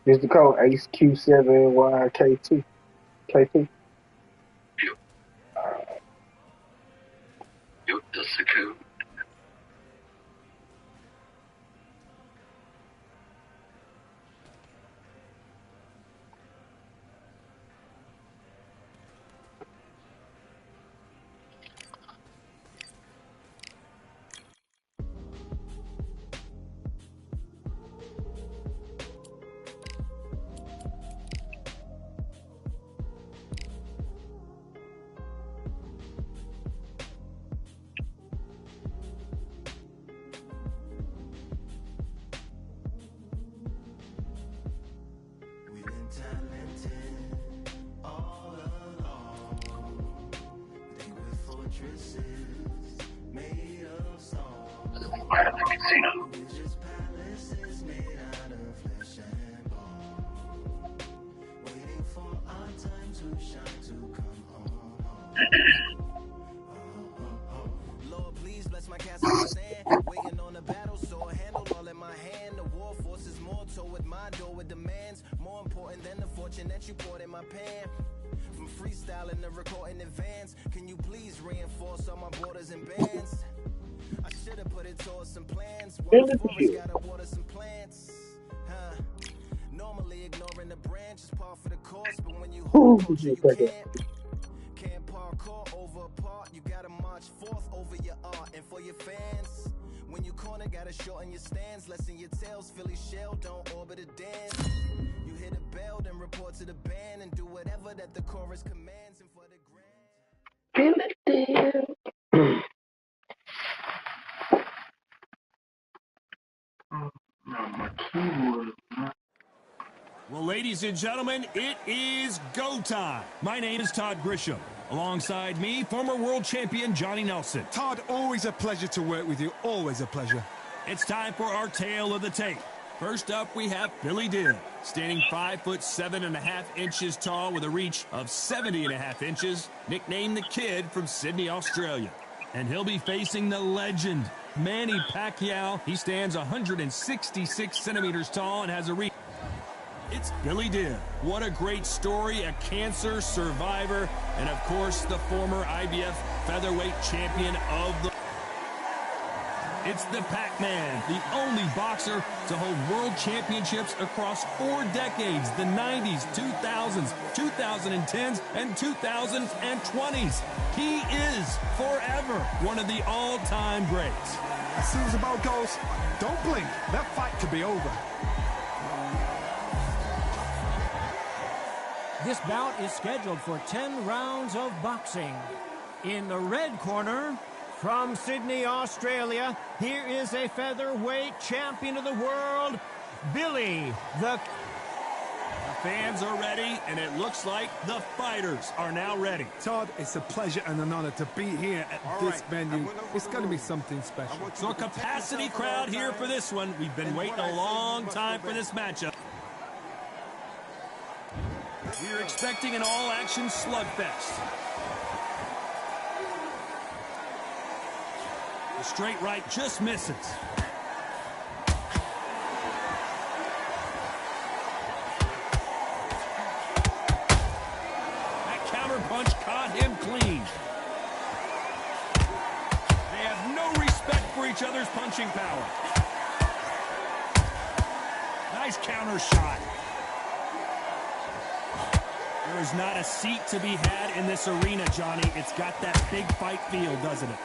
It's the code Ace Q7YK2. K2. Yep. Yep, that's the code. Right at the casino. Lord, please bless my castle stand. Waiting on the battle, so handle all in my hand. The war forces more toward my door with demands. More important than the fortune that you poured in my pan. From freestyling to recording advance, can you please reinforce all my borders and bands? I should have put it towards some plans. One forest gotta water some plants. Normally ignoring the branch is par for the course, but when you hold culture, you can't parkour over a part. You gotta march forth over your art and for your fans. When you corner, gotta shorten your stance. Lessen your tails, Philly shell, don't orbit a dance. You hit a bell, then report to the band and do whatever that the chorus commands. And for the grand. Well, ladies and gentlemen, it is go time. My name is Todd Grisham. Alongside me, former world champion Johnny Nelson. Todd, always a pleasure to work with you. Always a pleasure. It's time for our tale of the tape. First up, we have Billy Dibb, standing 5'7.5" tall with a reach of 70.5 inches, nicknamed the Kid from Sydney, Australia. And he'll be facing the legend, Manny Pacquiao. He stands 166 centimeters tall and has a reach. It's Billy Dibb. What a great story, a cancer survivor, and of course the former IBF featherweight champion of the... It's the Pac-Man, the only boxer to hold world championships across 4 decades, the 90s, 2000s, 2010s, and 2020s. He is forever one of the all-time greats. As soon as the bell goes, don't blink. That fight could be over. This bout is scheduled for 10 rounds of boxing. In the red corner, from Sydney, Australia, here is a featherweight champion of the world, Billy the... The fans are ready, and it looks like the fighters are now ready. Todd, it's a pleasure and an honor to be here at this venue. It's going to be something special. So a capacity crowd here for this one. We've been waiting a long time for this matchup. We're expecting an all-action slugfest. The straight right just misses. That counter punch caught him clean. They have no respect for each other's punching power. Nice counter shot. There is not a seat to be had in this arena, Johnny. It's got that big fight feel, doesn't it?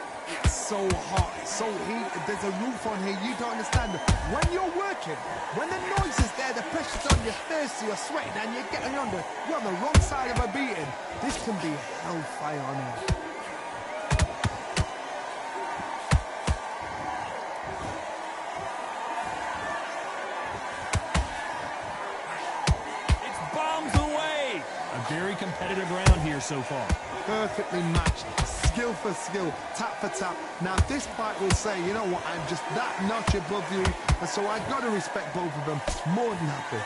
It's so hot, it's so heated. There's a roof on here, you don't understand. When you're working, when the noise is there, the pressure's on, you're thirsty, you're sweating, and you're getting under. You're on the wrong side of a beating. This can be hellfire on here. Very competitive round here so far. Perfectly matched, skill for skill, tap for tap. Now this fight will say, you know what, I'm just that notch above you, and so I've got to respect both of them. More than happy.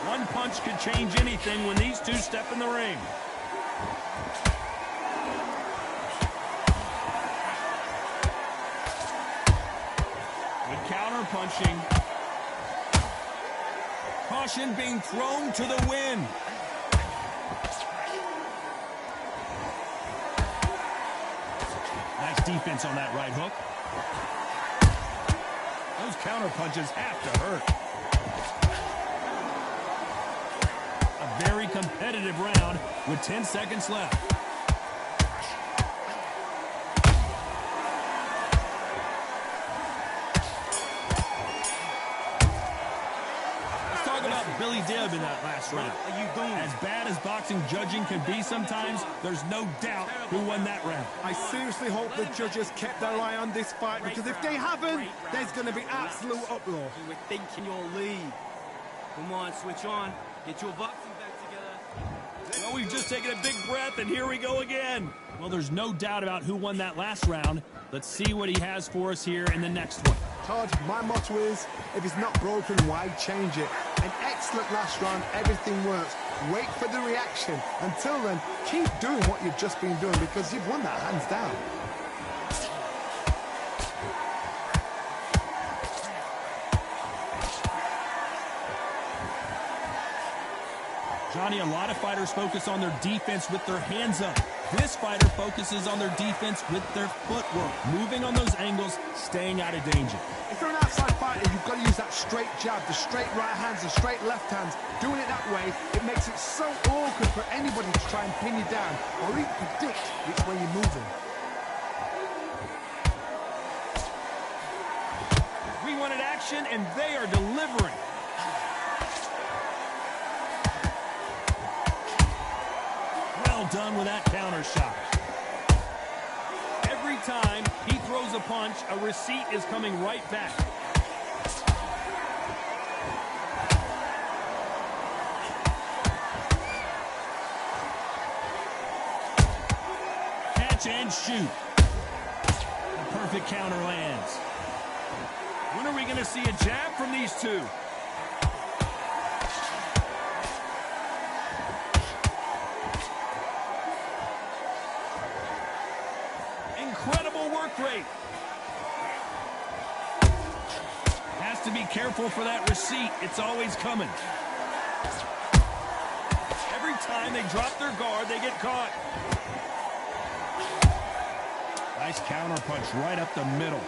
One punch could change anything when these two step in the ring. Good counter punching. Caution being thrown to the wind. Nice defense on that right hook. Those counter punches have to hurt. A very competitive round with 10 seconds left. Let's talk about Billy Dibb in that last round. What are you doing? As bad as boxing judging can be sometimes, there's no doubt who won that round. I seriously hope the judges kept their eye on this fight, because if they haven't, there's going to be absolute uproar. You were thinking your lead. Come on, switch on. Get your boxing back together. Well, we've just taken a big breath, and here we go again. Well, there's no doubt about who won that last round. Let's see what he has for us here in the next one. Todd, my motto is, if it's not broken, why change it? An excellent last round, everything works. Wait for the reaction. Until then, keep doing what you've just been doing, because you've won that hands down. Johnny, a lot of fighters focus on their defense with their hands up. This fighter focuses on their defense with their footwork, moving on those angles, staying out of danger. If you're an outside fighter, you've got to use that straight jab, the straight right hands, the straight left hands. Doing it that way, it makes it so awkward for anybody to try and pin you down or even predict which way you're moving. We wanted action, and they are delivering. Well done with that counter shot. Every time he throws a punch, a receipt is coming right back. Catch and shoot. The perfect counter lands. When are we going to see a jab from these two? Incredible work rate. Has to be careful for that receipt. It's always coming. Every time they drop their guard, they get caught. Nice counter punch right up the middle.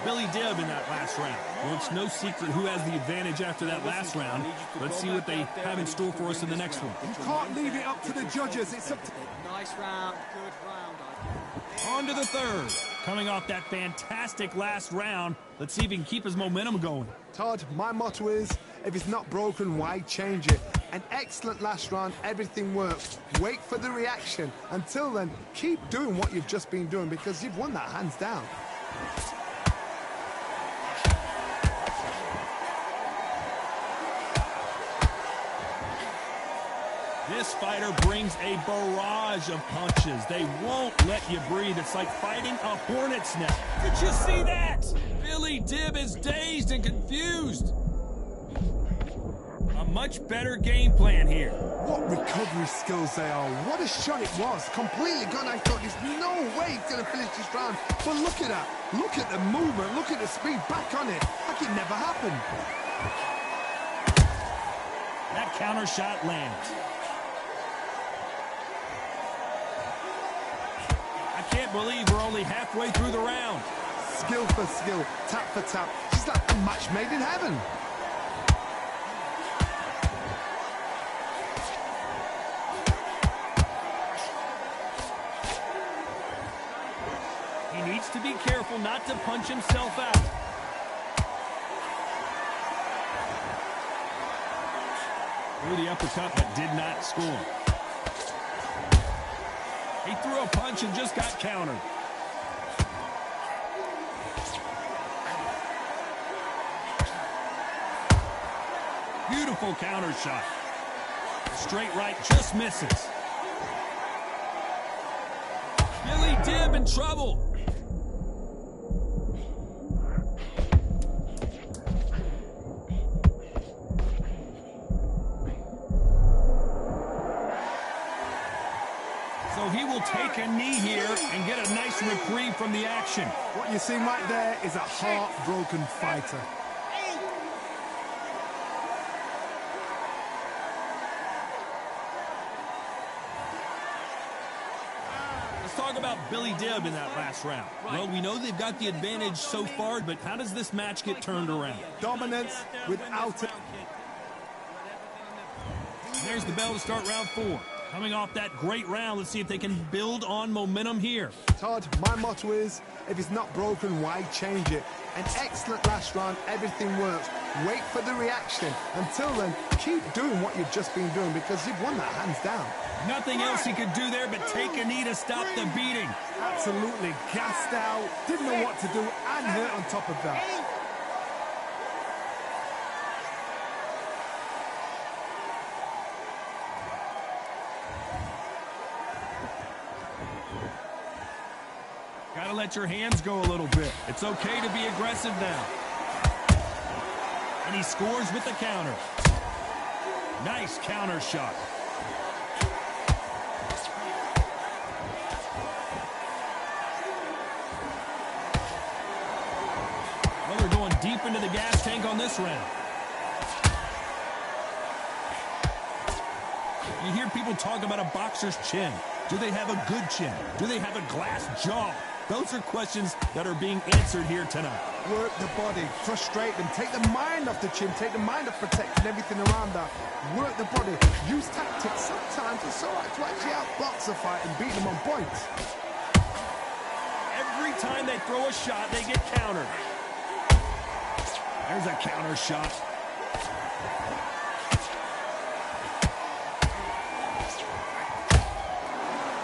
Billy Dibb in that last round. Well, it's no secret who has the advantage after that last round. Let's see what they have in store for us in the next one. You can't leave it up to the judges. It's up to... Nice round, good round. On to the third. Coming off that fantastic last round, let's see if he can keep his momentum going. Todd, my motto is, if it's not broken, why change it? An excellent last round, everything works. Wait for the reaction. Until then, keep doing what you've just been doing, because you've won that hands down. This fighter brings a barrage of punches. They won't let you breathe. It's like fighting a hornet's nest. Did you see that? Billy Dibb is dazed and confused. A much better game plan here. What recovery skills they are. What a shot it was. Completely gone. I thought there's no way he's going to finish this round. But look at that. Look at the movement. Look at the speed. Back on it. Like it never happened. That counter shot lands. I can't believe we're only halfway through the round. Skill for skill, tap for tap. It's like a match made in heaven. He needs to be careful not to punch himself out. Threw the uppercut but did not score. He threw a punch and just got countered. Beautiful counter shot. Straight right just misses. Billy Dibb in trouble. will take a knee here and get a nice reprieve from the action. What you're seeing right there is a heartbroken fighter. Let's talk about Billy Dibb in that last round. Well, we know they've got the advantage so far, but how does this match get turned around? Dominance without it. There's the bell to start round 4. Coming off that great round, let's see if they can build on momentum here. Todd, my motto is, if it's not broken, why change it? An excellent last round, everything works. Wait for the reaction. Until then, keep doing what you've just been doing because you've won that hands down. Nothing else he could do there but take a knee to stop the beating. Absolutely gassed out, didn't know what to do, and hurt on top of that. Gotta let your hands go a little bit. It's okay to be aggressive now. And he scores with the counter. Nice counter shot. Well, they're going deep into the gas tank on this round. You hear people talk about a boxer's chin. Do they have a good chin? Do they have a glass jaw? Those are questions that are being answered here tonight. Work the body, frustrate them, take the mind off the chin, take the mind off protecting everything around that. Work the body, use tactics. Sometimes it's all right to actually outbox a fight and beat them on points. Every time they throw a shot, they get countered. There's a counter shot.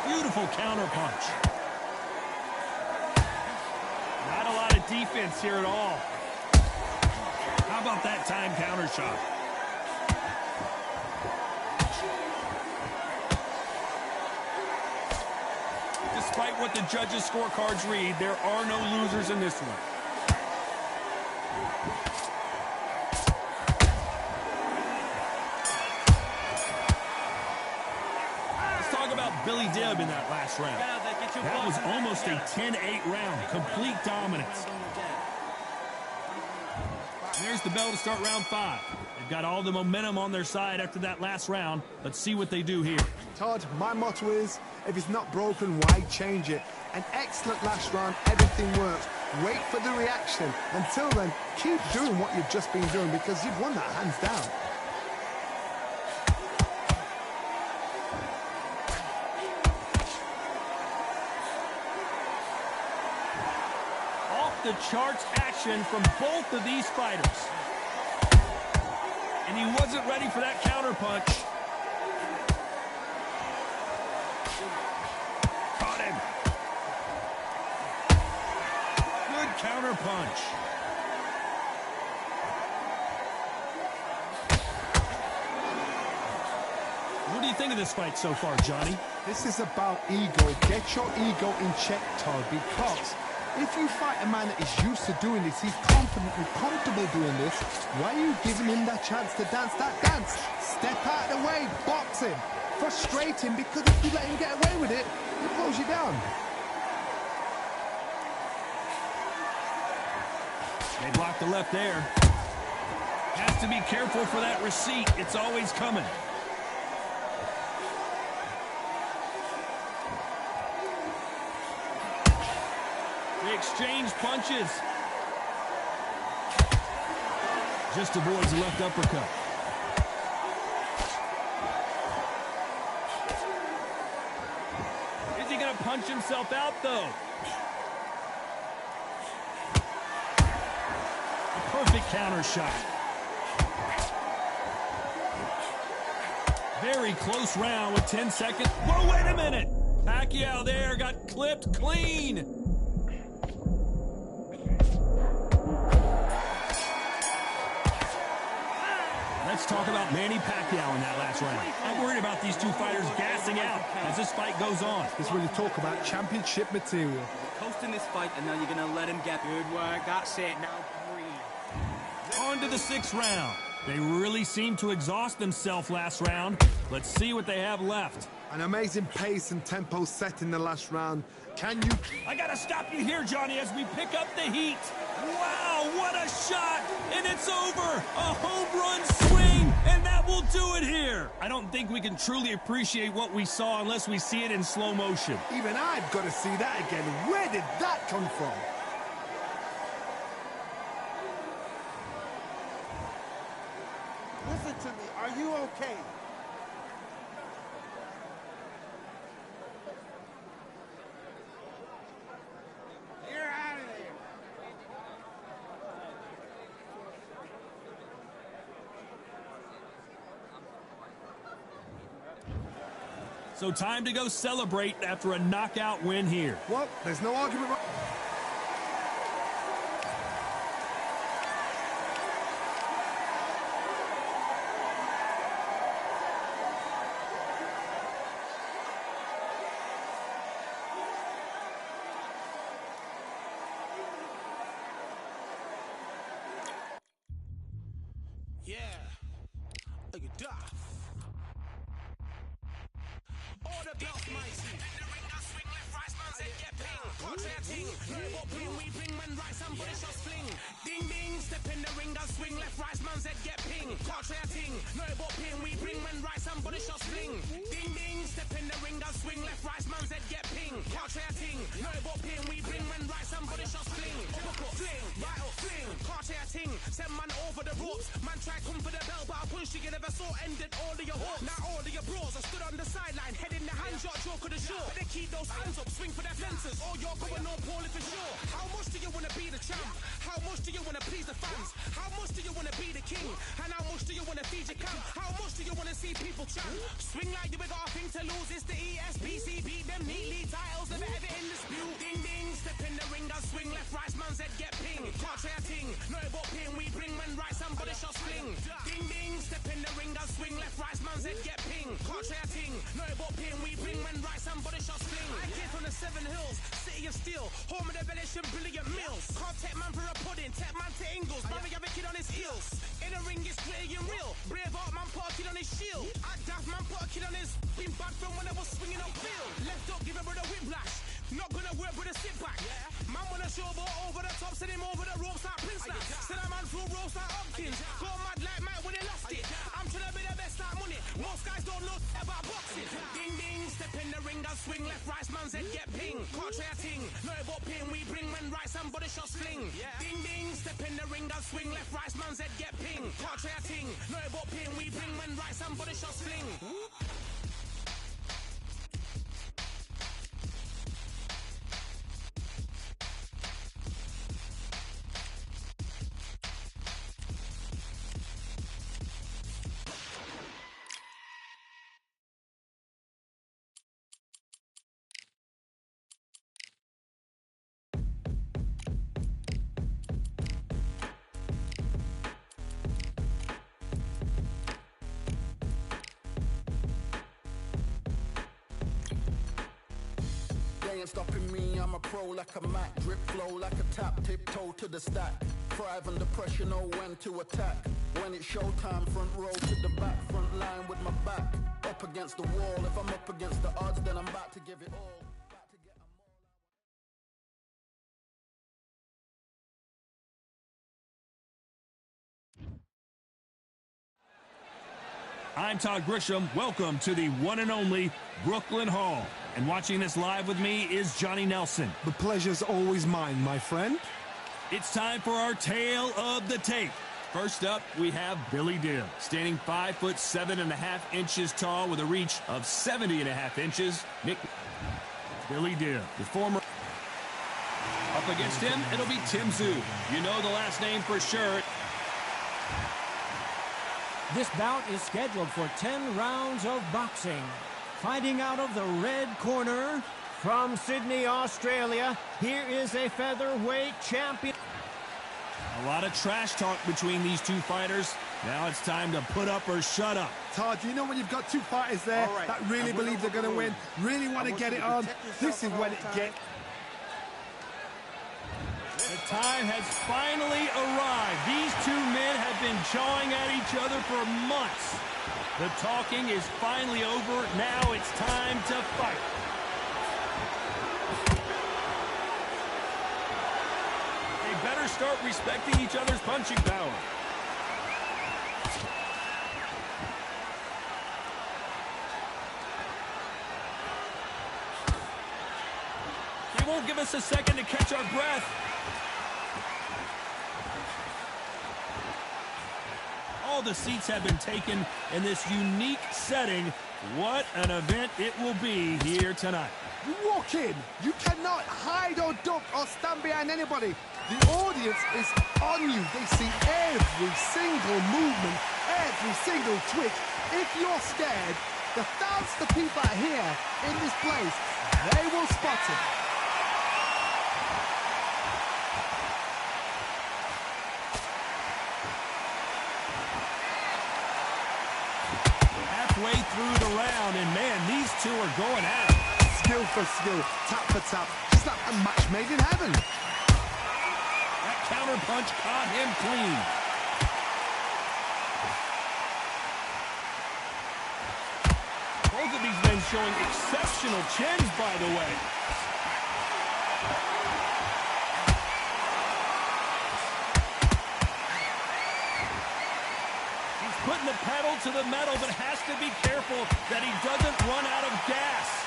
Beautiful counter punch. Not a lot of defense here at all. How about that time counter shot? Despite what the judges' scorecards read, there are no losers in this one. Billy Dibb in that last round. That was almost a 10-8 round. Complete dominance. There's the bell to start round 5. They've got all the momentum on their side after that last round. Let's see what they do here. Todd, my motto is, if it's not broken, why change it? An excellent last round, everything works. Wait for the reaction. Until then, keep doing what you've just been doing because you've won that hands down. The charts action from both of these fighters. And he wasn't ready for that counter punch. Caught him. Good counter punch. What do you think of this fight so far, Johnny? This is about ego. Get your ego in check, Todd, because if you fight a man that is used to doing this, he's confident and comfortable doing this, why are you giving him that chance to dance that dance? Step out of the way, box him, frustrate him, because if you let him get away with it, he blows you down. They blocked the left there. Has to be careful for that receipt. It's always coming. They exchange punches. Just avoids the left uppercut. Is he going to punch himself out, though? A perfect counter shot. Very close round with 10 seconds. Whoa, wait a minute. Pacquiao there got clipped clean. Let's talk about Manny Pacquiao in that last round. I'm worried about these two fighters gassing out as this fight goes on. This is when you talk about championship material. Coasting this fight, and now you're going to let him get... Good work. That's it. Now breathe. On to the 6th round. They really seemed to exhaust themselves last round. Let's see what they have left. An amazing pace and tempo set in the last round. Can you... I gotta stop you here, Johnny, as we pick up the heat. Wow, what a shot! And it's over! A home run swing! And that will do it here! I don't think we can truly appreciate what we saw unless we see it in slow motion. Even I've got to see that again. Where did that come from? Listen to me. Are you okay? You're out of there. So time to go celebrate after a knockout win here. Well, there's no argument. Yeah, look at that. Order belts, mighty. Swing left, right, man's head get ping. Contrary ting, no ping, we bring man right, somebody shot fling. Ding ding, step in the ring, and swing left, right, man's head get ping. Contrary ting, no ping, we bring man right, somebody shot fling. Ding ding, step in the ring, and swing left, right, man's head get ping. Contrary ting, no ping, we bring man right, somebody shot fling. Uppercut, fling, right up, fling. Contrary ting, send man over the ropes. Man try come for the bell, but I punched you never saw ended all of your hopes. Now all of your bros are stood on the sideline, head in the hand shot, joke of the show. But they keep those hands up, swing for their fences. Oh, you're going on poorly for sure. How much do you want to be the champ? How much do you want to please the fans? How much do you want to be the king? And how much do you want to feed your camp? How much do you want to see people champ? Swing like you got a thing to lose. It's the ESBC, beat them neatly. Titles never ever in dispute. Ding ding, step in the ring and swing left, right, man's head get ping. Contrary ting, no but ping, we bring man right, somebody shot fling. Ding ding, step in the ring and swing left, right, man's head get ping. Contrary ting, no but ping, we bring man right, somebody shot fling. I came from the 7 Hills, city of steel, home of the Bellish and brilliant meals. Can't take man for a pudding, take man to Ingles, brother have a kid on his heels. In the ring it's gritty and real, brave art man put a kid on his shield. At daft man put a kid on his, been bad from when I was swinging up field. Left up, give a brother whiplash, not gonna work with a sit back. Man wanna show ball over the top, send him over the ropes like Prince Snap. Send a man through ropes like Hopkins, go mad like Mike when he lost it. I'm trying to be the best like money, most guys don't know about boxing. Ding ding, step in the ring and swing left, right, man's head get ping. Contrary ting, no but ping, we bring man right, somebody shot fling. Ding ding, step in the ring and swing left, right, man's head get ping. Contrary ting, no but ping, we bring man right, somebody shot fling. They ain't stopping me, I'm a pro like a Mac. Drip flow like a tap, tiptoe to the stack. Thrive under pressure, know when to attack. When it's showtime, front row to the back. Front line with my back up against the wall. If I'm up against the odds, then I'm about to give it all. About to get 'em all. I'm Todd Grisham. Welcome to the one and only Brooklyn Hall. And watching this live with me is Johnny Nelson. The pleasure's always mine, my friend. It's time for our tale of the tape. First up, we have Billy Dill, standing 5'7.5" tall with a reach of 70.5 inches. Billy Dill, the former. Up against him, it'll be Tim Tszyu. You know the last name for sure. This bout is scheduled for 10 rounds of boxing. Fighting out of the red corner from Sydney, Australia, here is a featherweight champion. A lot of trash talk between these two fighters. Now it's time to put up or shut up. Todd, you know when you've got two fighters there that really believe they're going to win, really want to get it on, this is when it gets... Let's time has finally arrived. These two men have been jawing at each other for months. The talking is finally over. Now it's time to fight. They better start respecting each other's punching power. They won't give us a second to catch our breath. All the seats have been taken in this unique setting. What an event it will be here tonight. You walk in, you cannot hide or duck or stand behind anybody. The audience is on you. They see every single movement, every single twitch. If you're scared, the thousands of people are here in this place. They will spot it. Halfway through the round, and man, these two are going at it. Skill for skill, tap for tap, just like a match made in heaven. That counter punch caught him clean. Both of these men showing exceptional chins, by the way. He's putting the pedal to the metal, but has to be careful that he doesn't run out of gas.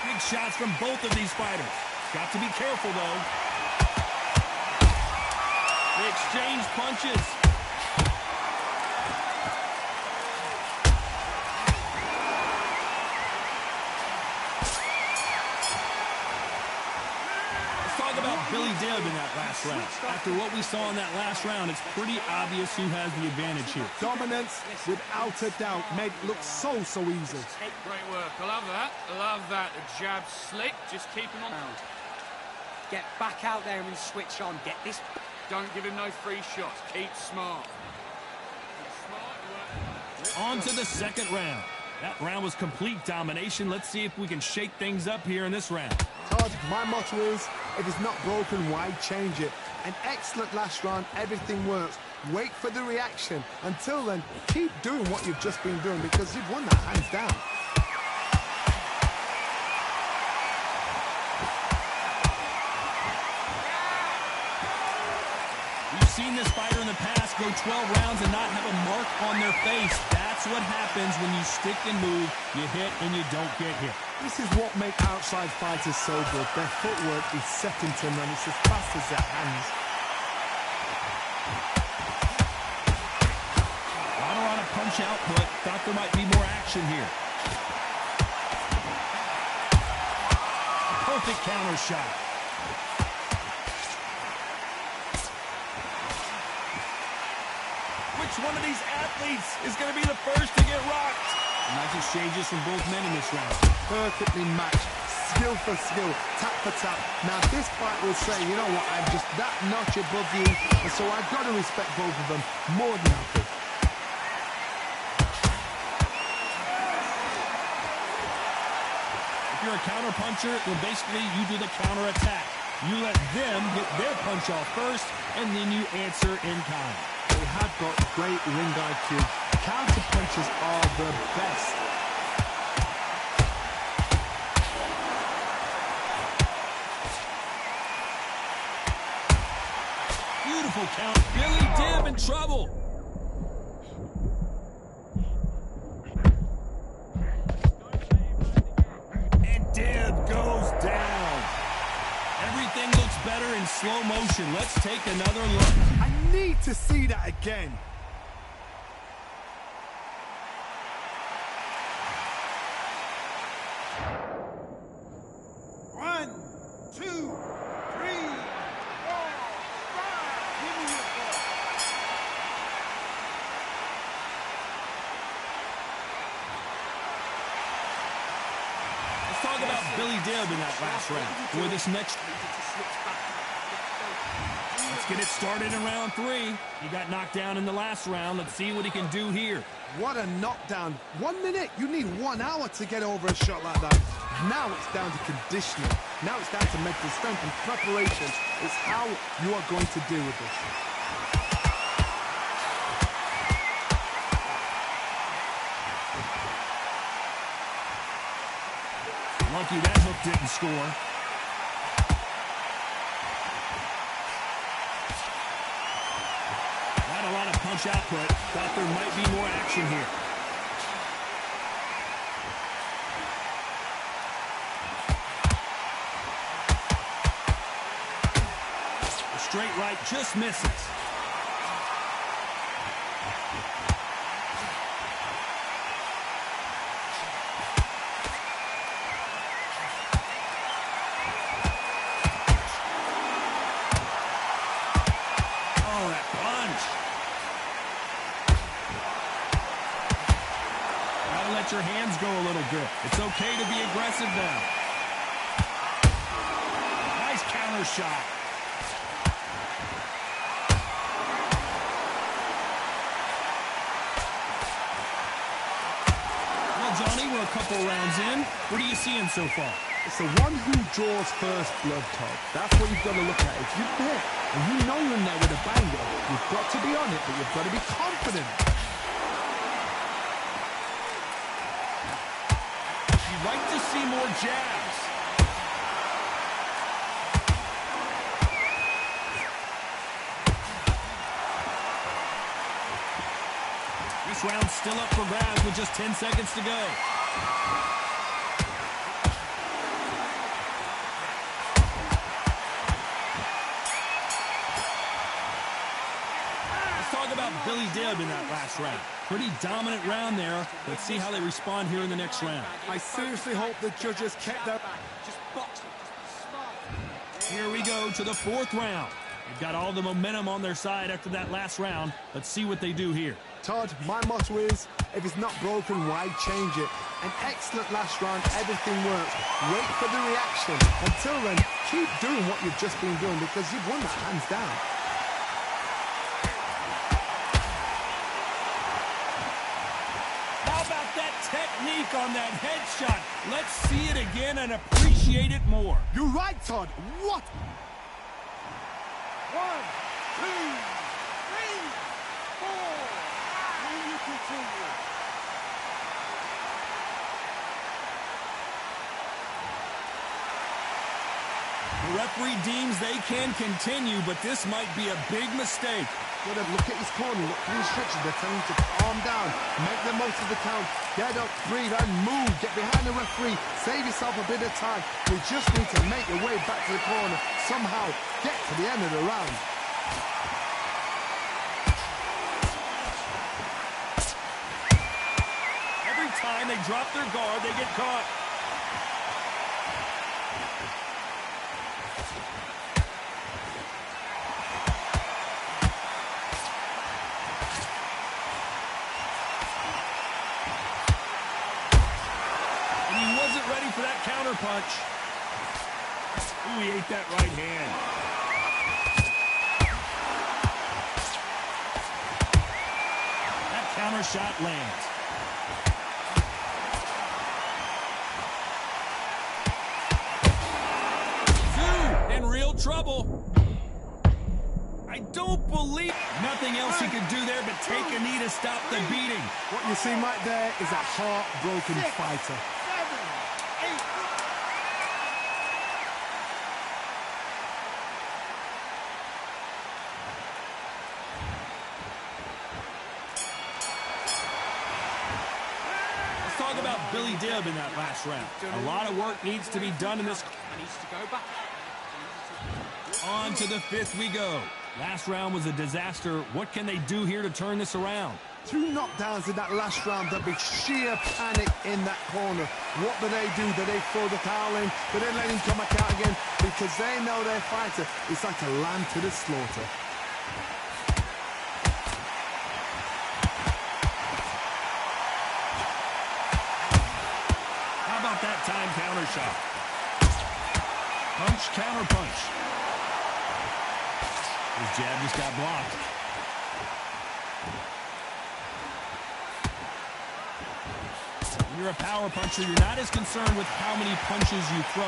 Big shots from both of these fighters. Got to be careful, though. They exchange punches. Billy Dibb in that last round. After what we saw in that last round, it's pretty obvious who has the advantage here. Dominance, without a doubt, made it look so easy. Great work. I love that. I love that. The jab slick. Just keep him on. Get back out there and switch on. Get this. Don't give him no free shots. Keep smart. On to the second round. That round was complete domination. Let's see if we can shake things up here in this round. Todd, my motto is, if it's not broken, why change it? An excellent last round, everything works. Wait for the reaction. Until then, keep doing what you've just been doing because you've won that hands down. We've seen this fighter in the past go 12 rounds and not have a mark on their face. That's what happens when you stick and move, you hit and you don't get hit. This is what makes outside fighters so good. Their footwork is second to none. It's as fast as their hands. Honor on a punch output. Thought there might be more action here. A perfect counter shot. Which one of these athletes is going to be the first to get rocked? And that just changes from both men in this round. Perfectly matched, skill for skill, tap for tap. Now this fight will say, you know what, I'm just that notch above you, and so I've got to respect both of them more than happy. If you're a counter puncher, then basically you do the counter attack. You let them get their punch off first, and then you answer in kind. They have got great ring IQ. Counter punches are the best. Beautiful count. Billy Dibb in trouble. And Dibb goes down. Everything looks better in slow motion. Let's take another look. I need to see that again. Talk about Billy Dibb in that last round. For this next... Let's get it started in round 3. He got knocked down in the last round. Let's see what he can do here. What a knockdown. 1 minute. You need 1 hour to get over a shot like that. Now it's down to conditioning. Now it's down to mental strength and preparation. It's how you are going to deal with this. Lucky that hook didn't score. Not a lot of punch output. Thought there might be more action here. The straight right just misses. Your hands go a little bit. It's okay to be aggressive now. Nice counter shot. Well, Johnny, we're a couple rounds in. What are you seeing so far? It's the one who draws first blood, Todd. That's what you've got to look at. If you're there and you know you're in there with a banger, you've got to be on it, but you've got to be confident. Like to see more jabs. This round's still up for grabs with just 10 seconds to go. Let's talk about Billy Dibb in that last round. Pretty dominant round there. Let's see how they respond here in the next round. I seriously hope the judges kept that. Just box it. Just smart. Here we go to the fourth round. They've got all the momentum on their side after that last round. Let's see what they do here. Todd, my motto is, if it's not broken, why change it? An excellent last round, everything works. Wait for the reaction. Until then, keep doing what you've just been doing because you've won that hands down. Technique on that headshot. Let's see it again and appreciate it more. You're right, Todd. What? 1, 2, 3, 4. Will you continue? The referee deems they can continue, but this might be a big mistake. Look at his corner, look at his restrictions. They're telling him to calm down, make the most of the count, get up, breathe, and move. Get behind the referee, save yourself a bit of time. You just need to make your way back to the corner, somehow get to the end of the round. Every time they drop their guard, they get caught. For that counter punch. Ooh, he ate that right hand. That counter shot lands. Dude, in real trouble. I don't believe nothing else he could do there but take a knee to stop the beating. What you see right there is a heartbroken fighter. Talk about Billy Dibb in that last round. A lot of work needs to be done in this. Needs to go back. On to the fifth we go. Last round was a disaster. What can they do here to turn this around? 2 knockdowns in that last round. There'll be sheer panic in that corner. What do? Do they throw the towel in? Do they let him come back out again? Because they know their fighter is like a lamb to the slaughter. That time counter shot. Punch, counter punch. His jab just got blocked. you're a power puncher, you're not as concerned with how many punches you throw.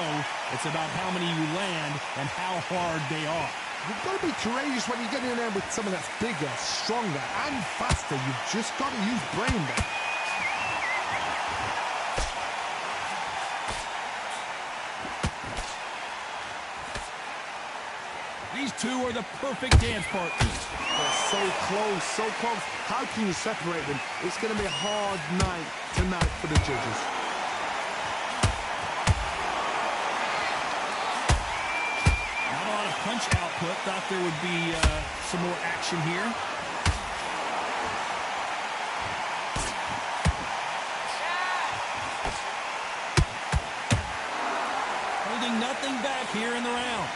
It's about how many you land and how hard they are. You've got to be courageous when you get in there with someone that's bigger, stronger, and faster. You've just got to use brain there. These two are the perfect dance partners. They're so close, so close. How can you separate them? It's going to be a hard night tonight for the judges. Not a lot of punch output. Thought there would be some more action here. Holding nothing back here in the round.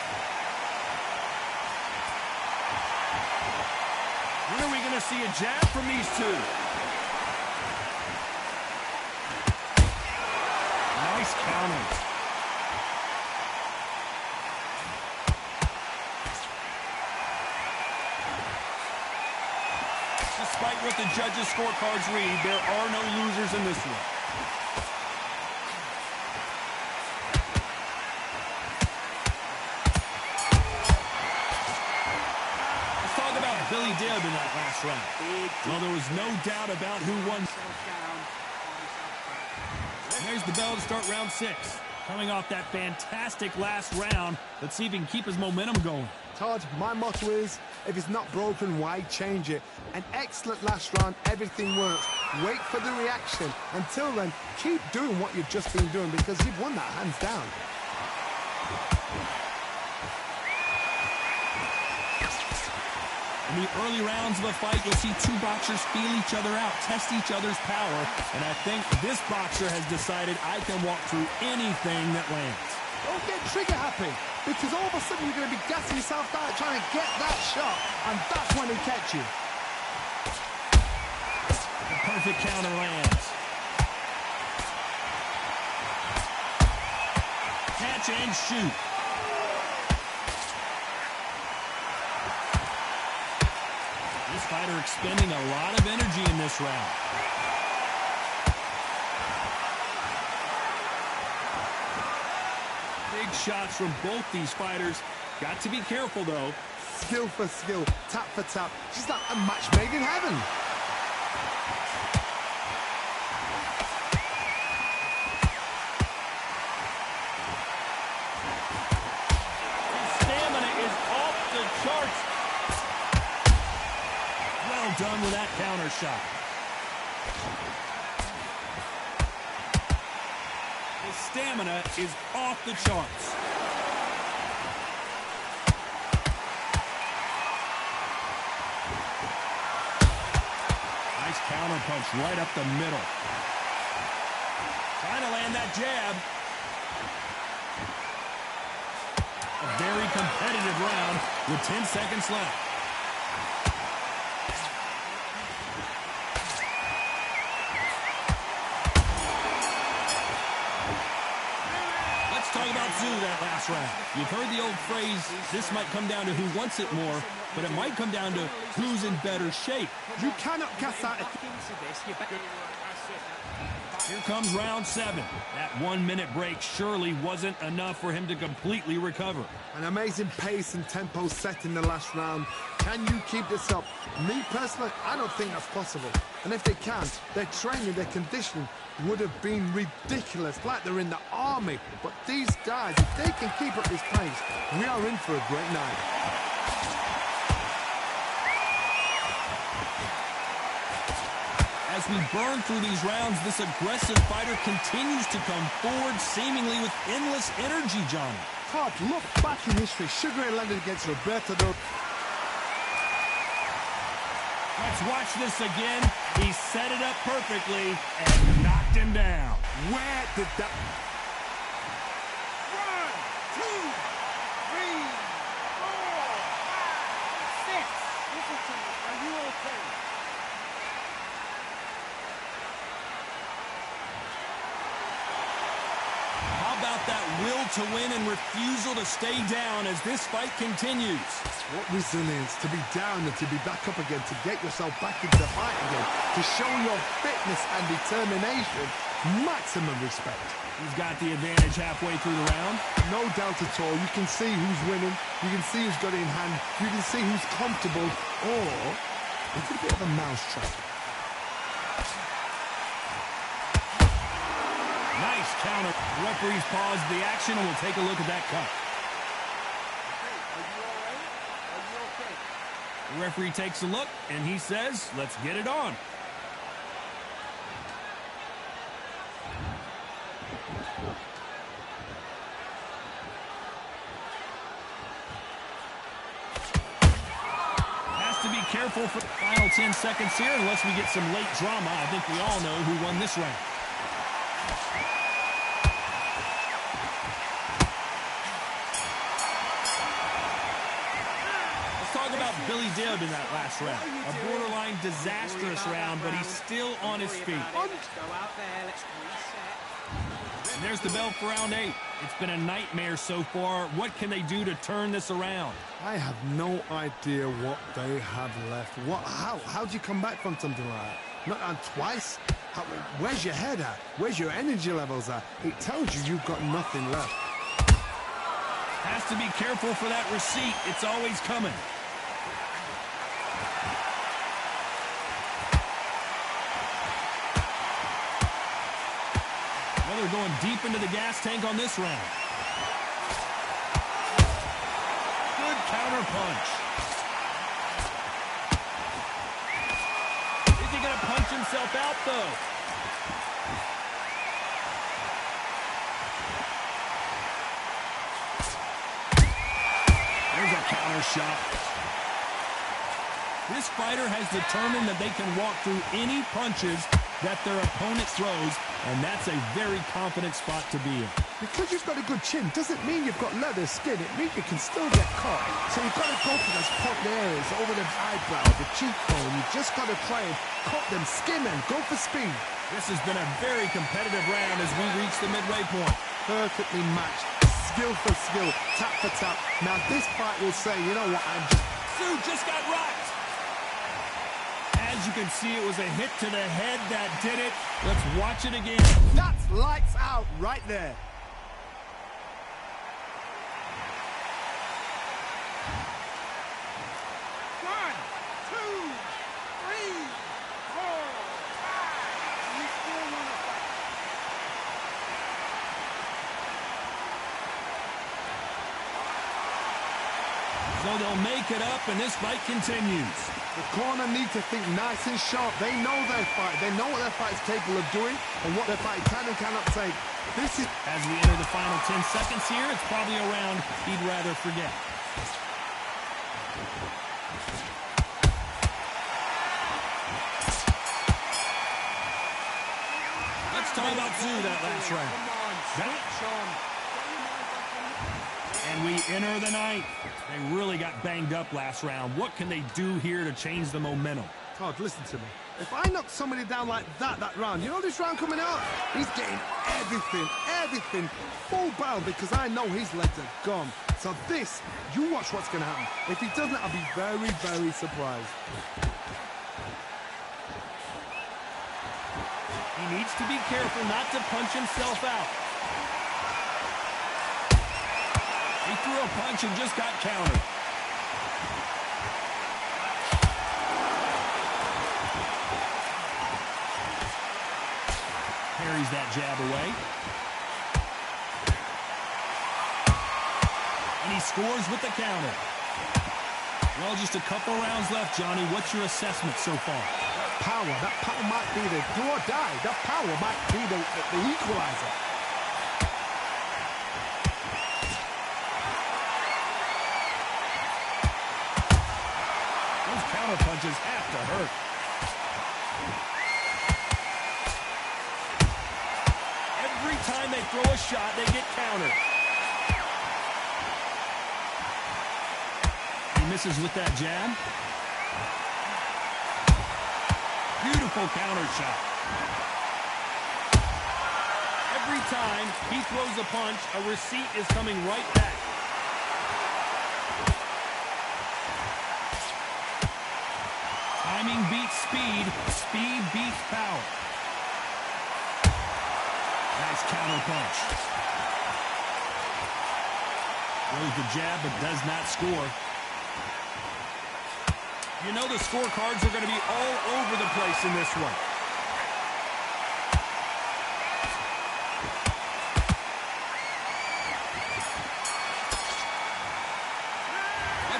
When are we going to see a jab from these two? Nice counter. Despite what the judges' scorecards read, there are no losers in this one. Billy Dibb in that last round. Well, there was no doubt about who won. And there's the bell to start round 6. Coming off that fantastic last round, let's see if he can keep his momentum going. Todd, my motto is, if it's not broken, why change it? An excellent last round, everything works. Wait for the reaction. Until then, keep doing what you've just been doing because you've won that hands down. In the early rounds of a fight, you'll see two boxers feel each other out, test each other's power, and I think this boxer has decided I can walk through anything that lands. Don't get trigger happy, because all of a sudden you're going to be gassing yourself out trying to get that shot, and that's when he catch you. The perfect counter lands. Catch and shoot. This fighter expending a lot of energy in this round. Big shots from both these fighters. Got to be careful, though. Skill for skill, tap for tap. She's like a match made in heaven. His stamina is off the charts. Well done with that counter shot. His stamina is off the charts. Nice counter punch right up the middle. Trying to land that jab. A very competitive round with 10 seconds left. That last round. You've heard the old phrase, this might come down to who wants it more, but it might come down to who's in better shape. You cannot cast out. Here comes round 7. That 1-minute break surely wasn't enough for him to completely recover. An amazing pace and tempo set in the last round. Can you keep this up? Me personally, I don't think that's possible. And if they can't, their training, their conditioning would have been ridiculous, like they're in the army. But these guys, if they can keep up this pace, we are in for a great night. As we burn through these rounds, this aggressive fighter continues to come forward, seemingly with endless energy, Johnny. Todd, look back in history. Sugar Ray Leonard against Roberto Duran. Let's watch this again. He set it up perfectly and knocked him down. Where did that... 1, 2, 3, 4, 5, 6. Listen to me. Are you okay? How about that will to win and refusal to stay down as this fight continues. What resilience to be down and to be back up again, to get yourself back into the fight again, to show your fitness and determination. Maximum respect. He's got the advantage halfway through the round. No doubt at all. You can see who's winning. You can see who's got it in hand. You can see who's comfortable. Or it's a bit of a mousetrap. Nice counter. The referee's paused the action and we'll take a look at that cut. The referee takes a look and he says, let's get it on. Has to be careful for the final 10 seconds here unless we get some late drama. I think we all know who won this round. Billy Dibb in that last round. A borderline disastrous round, but he's still on his feet. And there's the bell for round 8. It's been a nightmare so far. What can they do to turn this around? I have no idea what they have left. How do you come back from something like that? Not on twice? Where's your head at? Where's your energy levels at? It tells you you've got nothing left. Has to be careful for that receipt. It's always coming. Well, they're going deep into the gas tank on this round. Good counter punch. Is he going to punch himself out, though? There's a counter shot. This fighter has determined that they can walk through any punches that their opponent throws, and that's a very confident spot to be in. Because you've got a good chin doesn't mean you've got leather skin. It means you can still get caught. So you've got to go for those pop areas over the eyebrow, the cheekbone. You've just got to try and cut them, skim them, go for speed. This has been a very competitive round as we reach the midway point. Perfectly matched. Skill for skill, tap for tap. Now this fight will say, you know what, Tszyu just got rocked. As you can see, it was a hit to the head that did it. Let's watch it again. That's lights out right there. One, two, three, 4, 5. You still want to fight? So they'll make it up, and this fight continues. The corner need to think nice and sharp. They know their fight. They know what their fight is capable of doing and what their fight can and cannot take. This is... As we enter the final 10 seconds here, it's probably a round he'd rather forget. Let's talk about Tszyu that last round. And we enter the ninth. They really got banged up last round. What can they do here to change the momentum? Todd, listen to me. If I knock somebody down like that round, you know this round coming out? He's getting everything, full barrel, because I know his legs are gone. So this, you watch what's going to happen. If he doesn't, I'll be very, very surprised. He needs to be careful not to punch himself out. He threw a punch and just got countered. Parries that jab away. And he scores with the counter. Well, just a couple rounds left, Johnny. What's your assessment so far? That power might be the do or die. That power might be the equalizer. Punches have to hurt. Every time they throw a shot, they get countered. He misses with that jab. Beautiful counter shot. Every time he throws a punch, a receipt is coming right back. Timing beats speed. Speed beats power. Nice counter punch. Throws the jab, but does not score. You know the scorecards are going to be all over the place in this one.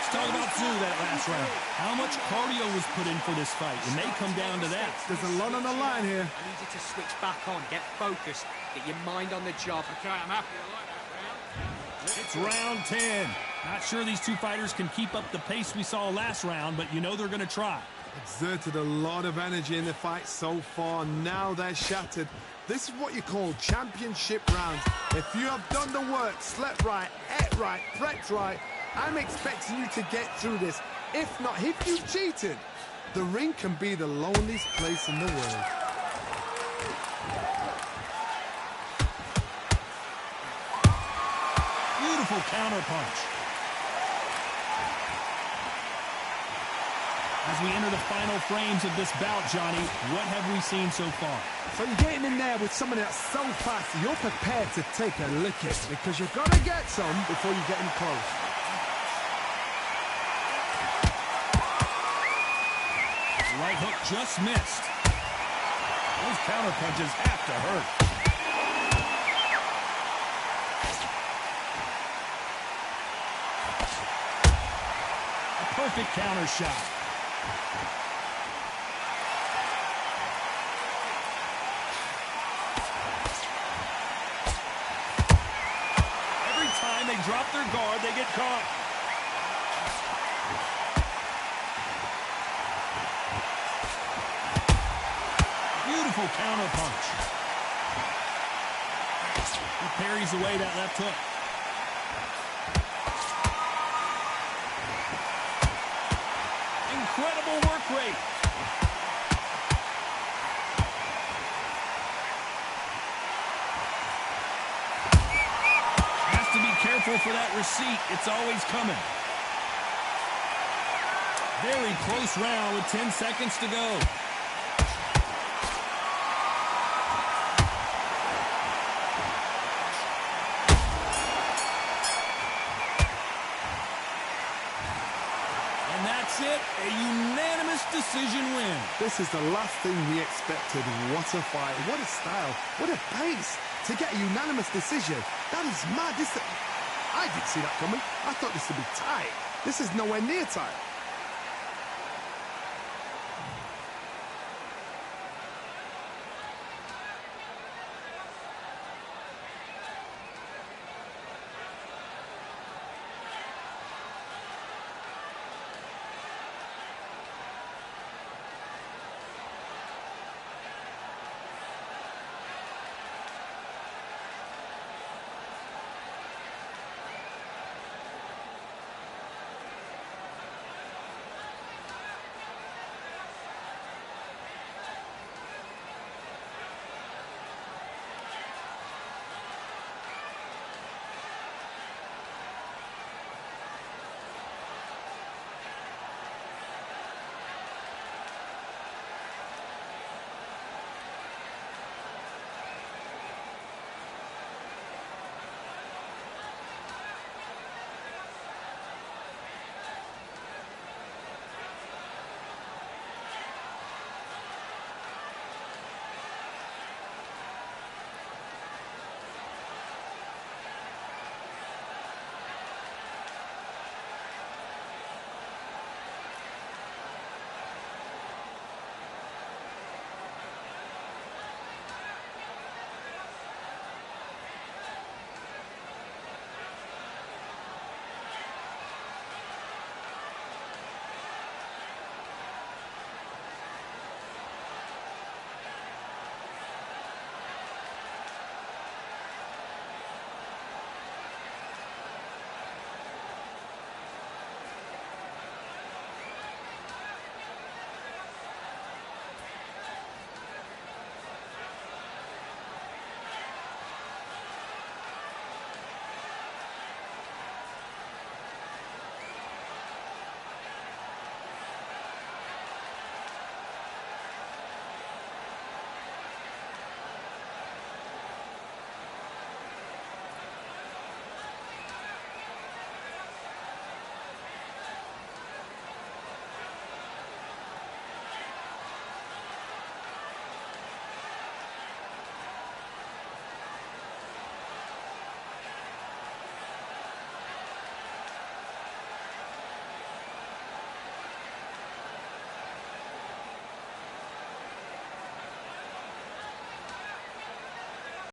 Let's talk about Tszyu that last round. How much cardio was put in for this fight? It may come down to that. There's a lot on the line here. I need you to switch back on, get focused, get your mind on the job. Okay, I'm happy. I like that round. It's round 10. Not sure these two fighters can keep up the pace we saw last round, but you know they're going to try. Exerted a lot of energy in the fight so far. Now they're shattered. This is what you call championship rounds. If you have done the work, slept right, ate right, prepped right, I'm expecting you to get through this. If not, if you cheated, the ring can be the loneliest place in the world. Beautiful counter punch. As we enter the final frames of this bout, Johnny, what have we seen so far? So you're getting in there with someone that's so fast, you're prepared to take a licking because you've got to get some before you get in close. Right hook just missed. Those counter punches have to hurt. A perfect counter shot. Every time they drop their guard, they get caught. Beautiful counter punch. He parries away that left hook. Incredible work rate. Has to be careful for that receipt. It's always coming. Very close round with 10 seconds to go. It, a unanimous decision win. This is the last thing we expected. What a fight, what a style, what a pace to get a unanimous decision. That is mad. I didn't see that coming. I thought this would be tight. This is nowhere near tight.